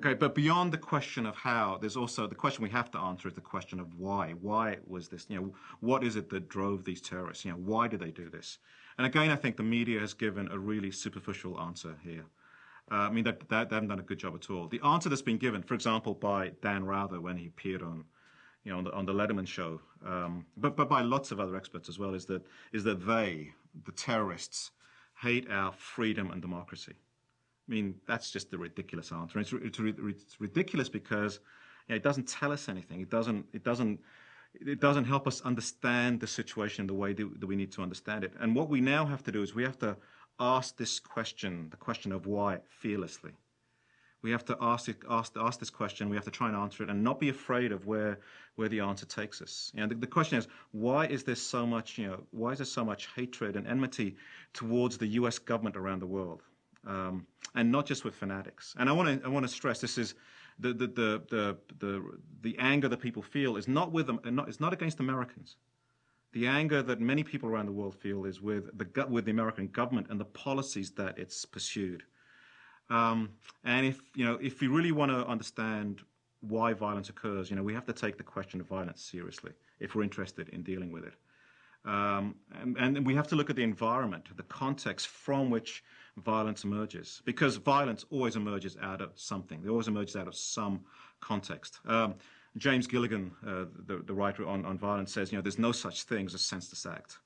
Okay, but beyond the question of how, there's also the question we have to answer is the question of why. Why was this? What is it that drove these terrorists? Why did they do this? And again, I think the media has given a really superficial answer here. I mean, they haven't done a good job at all. The answer that's been given, for example, by Dan Rather when he appeared on, on the Letterman show, but by lots of other experts as well, is that they, the terrorists, hate our freedom and democracy. I mean, that's just a ridiculous answer. It's ridiculous because it doesn't tell us anything. It doesn't help us understand the situation the way that we need to understand it. And what we now have to do is we have to ask this question, the question of why, fearlessly. We have to ask this question. We have to try and answer it, and not be afraid of where the answer takes us. The question is, why is there so much hatred and enmity towards the U.S. government around the world, and not just with fanatics? And I want to stress this is the anger that people feel is not with them, it's not against Americans. The anger that many people around the world feel is with the American government and the policies that it's pursued. And if we really want to understand why violence occurs, we have to take the question of violence seriously if we're interested in dealing with it. And we have to look at the environment, the context from which violence emerges, because violence always emerges out of something. It always emerges out of some context. James Gilligan, the writer on violence, says, there's no such thing as a senseless act.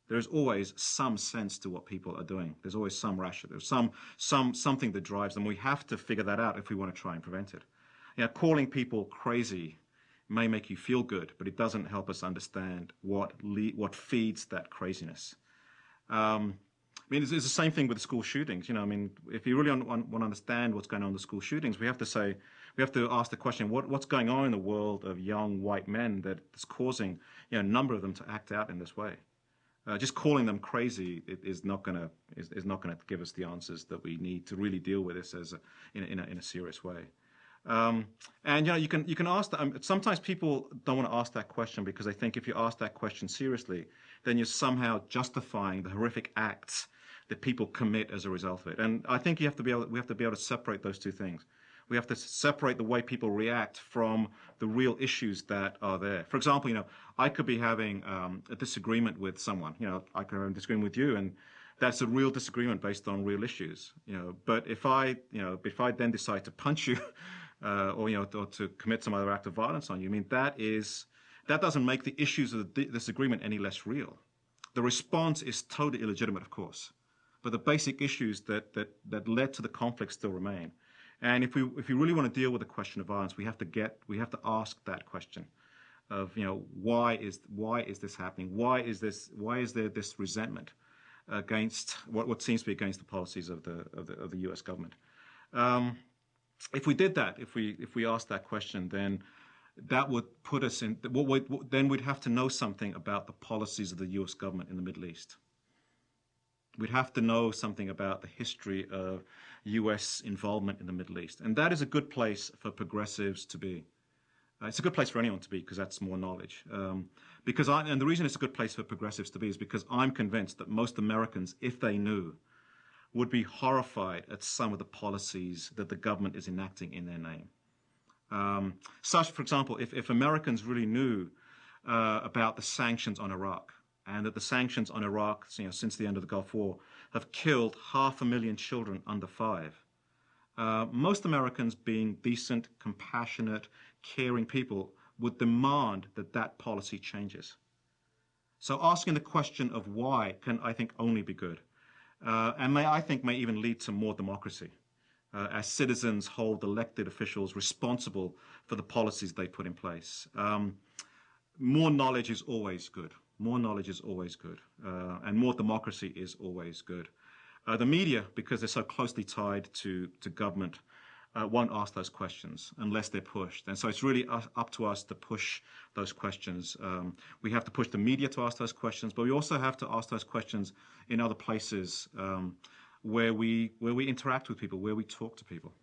There's always some sense to what people are doing. There's always some rationale. There's something that drives them. We have to figure that out if we want to try and prevent it. Calling people crazy may make you feel good, but it doesn't help us understand what feeds that craziness. I mean, it's the same thing with the school shootings. If you really want to understand what's going on in the school shootings, we have to ask the question: what's going on in the world of young white men that's causing a number of them to act out in this way? Just calling them crazy is not going to give us the answers that we need to really deal with this in a serious way. And you can ask that. Sometimes people don't want to ask that question because they think if you ask that question seriously, then you're somehow justifying the horrific acts that people commit as a result of it. And I think we have to be able to separate those two things. We have to separate the way people react from the real issues that are there. For example, I could be having a disagreement with someone. I could have a disagreement with you, and that's a real disagreement based on real issues. But if I then decide to punch you, or to commit some other act of violence on you, I mean that doesn't make the issues of the disagreement any less real. The response is totally illegitimate, of course, but the basic issues that led to the conflict still remain. And if we really want to deal with the question of violence, we have to ask that question of why is this happening? Why is there this resentment against what seems to be against the policies of the U.S. government? If we did that, if we asked that question, then that would put us in. Then we'd have to know something about the policies of the U.S. government in the Middle East. We'd have to know something about the history of U.S. involvement in the Middle East. And that is a good place for progressives to be. It's a good place for anyone to be because that's more knowledge. And the reason it's a good place for progressives to be is because I'm convinced that most Americans, if they knew, would be horrified at some of the policies that the government is enacting in their name. Such, for example, if Americans really knew about the sanctions on Iraq, and that the sanctions on Iraq, since the end of the Gulf War, have killed 500,000 children under 5. Most Americans, being decent, compassionate, caring people, would demand that policy changes. So asking the question of why can, I think, only be good. And may even lead to more democracy, as citizens hold elected officials responsible for the policies they put in place. More knowledge is always good. More knowledge is always good, and more democracy is always good. The media, because they're so closely tied to government, won't ask those questions unless they're pushed. And so it's really up to us to push those questions. We have to push the media to ask those questions, but we also have to ask those questions in other places where we interact with people, where we talk to people.